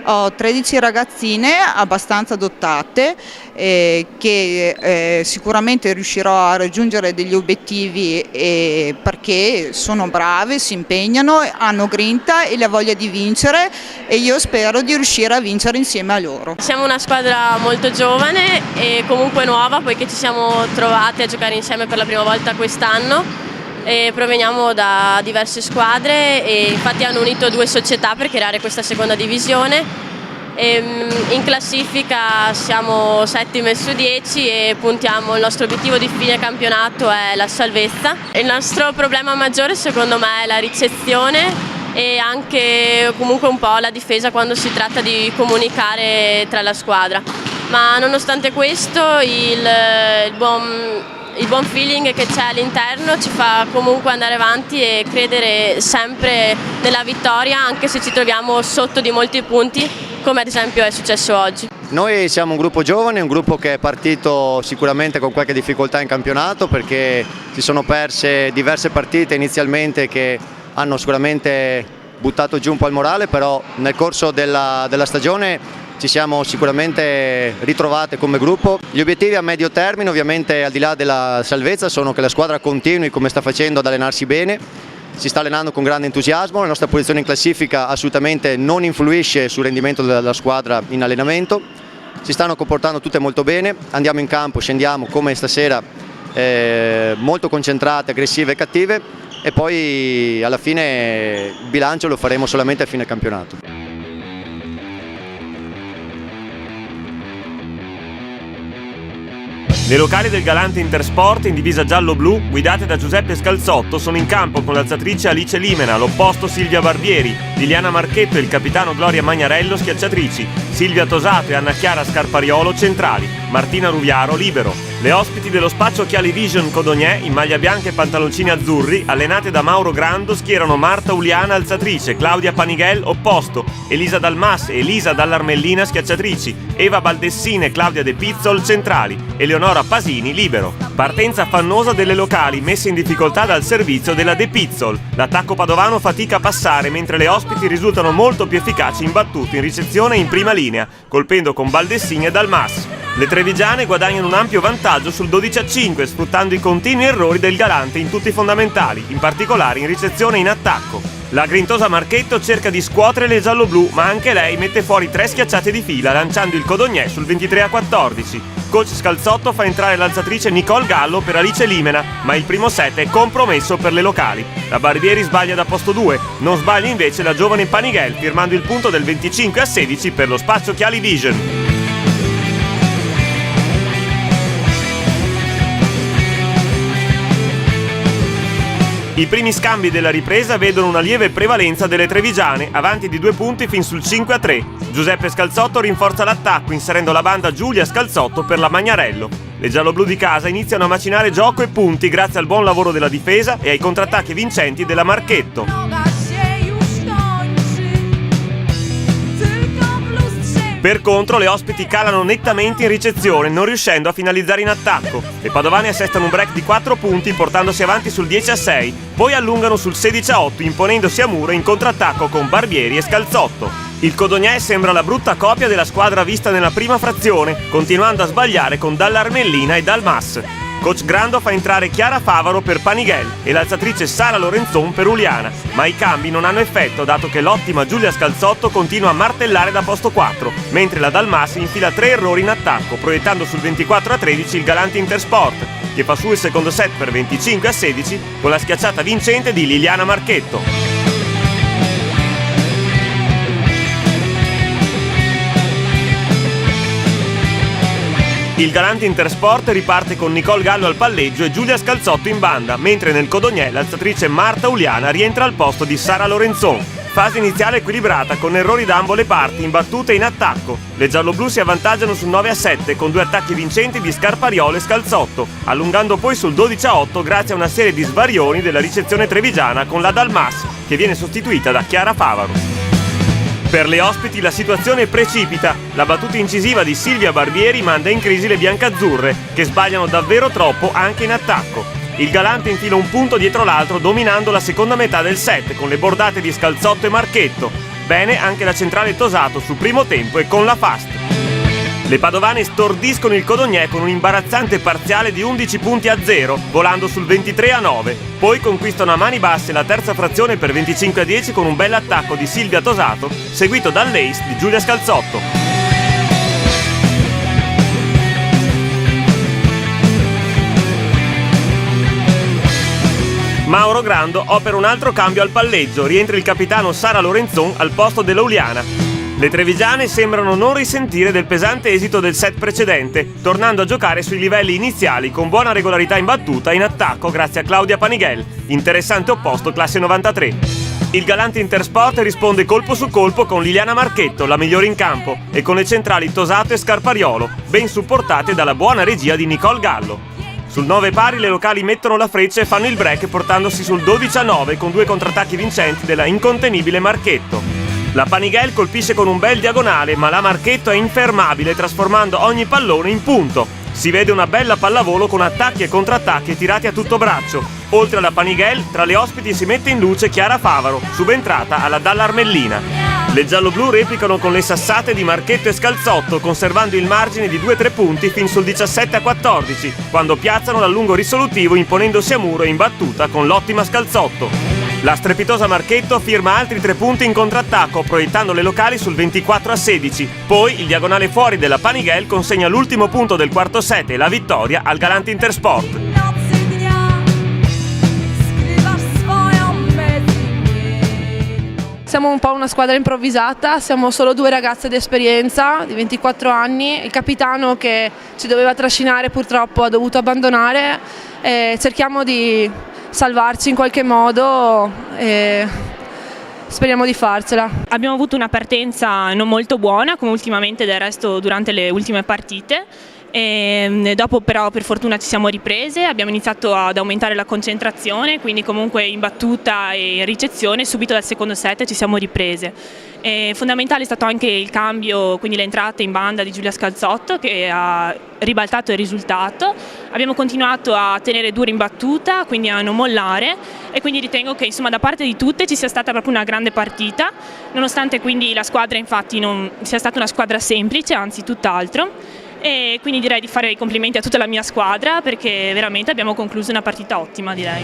Ho 13 ragazzine abbastanza dotate che sicuramente riuscirò a raggiungere degli obiettivi perché sono brave, si impegnano, hanno grinta e la voglia di vincere e io spero di riuscire a vincere insieme a loro. Siamo una squadra molto giovane e comunque nuova, poiché ci siamo trovate a giocare insieme per la prima volta quest'anno. E proveniamo da diverse squadre e infatti hanno unito 2 società per creare questa seconda divisione. In classifica siamo 7ime su 10 e puntiamo, il nostro obiettivo di fine campionato è la salvezza. Il nostro problema maggiore secondo me è la ricezione e anche comunque un po' la difesa quando si tratta di comunicare tra la squadra, ma nonostante questo il buon feeling che c'è all'interno ci fa comunque andare avanti e credere sempre nella vittoria, anche se ci troviamo sotto di molti punti, come ad esempio è successo oggi. Noi siamo un gruppo giovane, un gruppo che è partito sicuramente con qualche difficoltà in campionato perché si sono perse diverse partite inizialmente che hanno sicuramente buttato giù un po' il morale, però nel corso della stagione ci siamo sicuramente ritrovate come gruppo. Gli obiettivi a medio termine, ovviamente al di là della salvezza, sono che la squadra continui come sta facendo ad allenarsi bene, si sta allenando con grande entusiasmo, la nostra posizione in classifica assolutamente non influisce sul rendimento della squadra in allenamento, si stanno comportando tutte molto bene, andiamo in campo, scendiamo come stasera molto concentrate, aggressive e cattive e poi alla fine il bilancio lo faremo solamente a fine campionato. Le locali del Galante Intersport in divisa giallo-blu, guidate da Giuseppe Scalzotto, sono in campo con l'alzatrice Alice Limena, all'opposto Silvia Barbieri, Liliana Marchetto e il capitano Gloria Magnarello schiacciatrici, Silvia Tosato e Anna Chiara Scarpariolo centrali, Martina Ruviaro libero. Le ospiti dello spaccio Occhiali Vision Codognè in maglia bianca e pantaloncini azzurri, allenate da Mauro Grando, schierano Marta Uliana alzatrice, Claudia Panighel opposto, Elisa Dalmas e Elisa Dallarmellina schiacciatrici, Eva Baldessine e Claudia De Pizzol centrali, Eleonora Pasini libero. Partenza affannosa delle locali messe in difficoltà dal servizio della De Pizzol. L'attacco padovano fatica a passare mentre le ospiti risultano molto più efficaci in battuta, in ricezione e in prima linea, colpendo con Baldessini e Dalmas. Le trevigiane guadagnano un ampio vantaggio sul 12-5 sfruttando i continui errori del Galante in tutti i fondamentali, in particolare in ricezione e in attacco. La grintosa Marchetto cerca di scuotere le giallo-blu, ma anche lei mette fuori 3 schiacciate di fila lanciando il Codognè sul 23-14. Coach Scalzotto fa entrare l'alzatrice Nicole Gallo per Alice Limena, ma il primo set è compromesso per le locali. La Barbieri sbaglia da posto 2, non sbaglia invece la giovane Panighel firmando il punto del 25-16 per lo spazio Occhiali Vision. I primi scambi della ripresa vedono una lieve prevalenza delle trevigiane, avanti di 2 punti fin sul 5-3. Giuseppe Scalzotto rinforza l'attacco inserendo la banda Giulia Scalzotto per la Magnarello. Le gialloblu di casa iniziano a macinare gioco e punti grazie al buon lavoro della difesa e ai contrattacchi vincenti della Marchetto. Per contro le ospiti calano nettamente in ricezione, non riuscendo a finalizzare in attacco. Le padovane assestano un break di 4 punti portandosi avanti sul 10-6, poi allungano sul 16-8 imponendosi a muro in contrattacco con Barbieri e Scalzotto. Il Codognè sembra la brutta copia della squadra vista nella prima frazione, continuando a sbagliare con Dallarmellina e Dalmas. Coach Grando fa entrare Chiara Favaro per Panighel e l'alzatrice Sara Lorenzon per Uliana, ma i cambi non hanno effetto dato che l'ottima Giulia Scalzotto continua a martellare da posto 4, mentre la Dalmas infila 3 errori in attacco, proiettando sul 24-13 il Galante Intersport, che fa su il secondo set per 25-16 con la schiacciata vincente di Liliana Marchetto. Il Galante Intersport riparte con Nicole Gallo al palleggio e Giulia Scalzotto in banda, mentre nel Codognè l'alzatrice Marta Uliana rientra al posto di Sara Lorenzon. Fase iniziale equilibrata con errori da ambo le parti in battuta e in attacco. Le gialloblu si avvantaggiano sul 9-7 con 2 attacchi vincenti di Scarpariolo e Scalzotto, allungando poi sul 12-8 grazie a una serie di svarioni della ricezione trevigiana con la Dalmas, che viene sostituita da Chiara Favaro. Per le ospiti la situazione precipita, la battuta incisiva di Silvia Barbieri manda in crisi le biancazzurre, che sbagliano davvero troppo anche in attacco. Il Galante infila un punto dietro l'altro dominando la seconda metà del set con le bordate di Scalzotto e Marchetto. bene anche la centrale Tosato sul primo tempo e con la fast. Le padovane stordiscono il Codogné con un imbarazzante parziale di 11 punti a 0, volando sul 23-9. Poi conquistano a mani basse la terza frazione per 25-10 con un bel attacco di Silvia Tosato, seguito dall'ace di Giulia Scalzotto. Mauro Grando opera un altro cambio al palleggio, rientra il capitano Sara Lorenzon al posto dell'Auliana. Le trevigiane sembrano non risentire del pesante esito del set precedente, tornando a giocare sui livelli iniziali con buona regolarità in battuta in attacco grazie a Claudia Panighel, interessante opposto classe 93. Il Galante Intersport risponde colpo su colpo con Liliana Marchetto, la migliore in campo, e con le centrali Tosato e Scarpariolo, ben supportate dalla buona regia di Nicole Gallo. Sul 9 pari le locali mettono la freccia e fanno il break portandosi sul 12-9 con 2 contrattacchi vincenti della incontenibile Marchetto. La Panighel colpisce con un bel diagonale, ma la Marchetto è infermabile trasformando ogni pallone in punto. Si vede una bella pallavolo con attacchi e contrattacchi tirati a tutto braccio. Oltre alla Panighel, tra le ospiti si mette in luce Chiara Favaro, subentrata alla Dall'Armellina. Le gialloblu replicano con le sassate di Marchetto e Scalzotto, conservando il margine di 2-3 punti fin sul 17-14, quando piazzano dal lungo risolutivo imponendosi a muro in battuta con l'ottima Scalzotto. La strepitosa Marchetto firma altri 3 punti in contrattacco, proiettando le locali sul 24-16. Poi il diagonale fuori della Panighel consegna l'ultimo punto del quarto set e la vittoria al Galante Intersport. Siamo un po' una squadra improvvisata, siamo solo 2 ragazze di esperienza, di 24 anni, il capitano che ci doveva trascinare purtroppo ha dovuto abbandonare, cerchiamo di salvarci in qualche modo e speriamo di farcela. Abbiamo avuto una partenza non molto buona, come ultimamente del resto durante le ultime partite. E dopo però per fortuna ci siamo riprese, abbiamo iniziato ad aumentare la concentrazione, quindi comunque in battuta e in ricezione subito dal secondo set ci siamo riprese. E fondamentale è stato anche il cambio, quindi l'entrata in banda di Giulia Scalzotto che ha ribaltato il risultato. Abbiamo continuato a tenere duro in battuta, quindi a non mollare, e quindi ritengo che insomma da parte di tutte ci sia stata proprio una grande partita, nonostante quindi la squadra infatti non sia stata una squadra semplice, anzi tutt'altro. E quindi direi di fare i complimenti a tutta la mia squadra perché veramente abbiamo concluso una partita ottima, direi.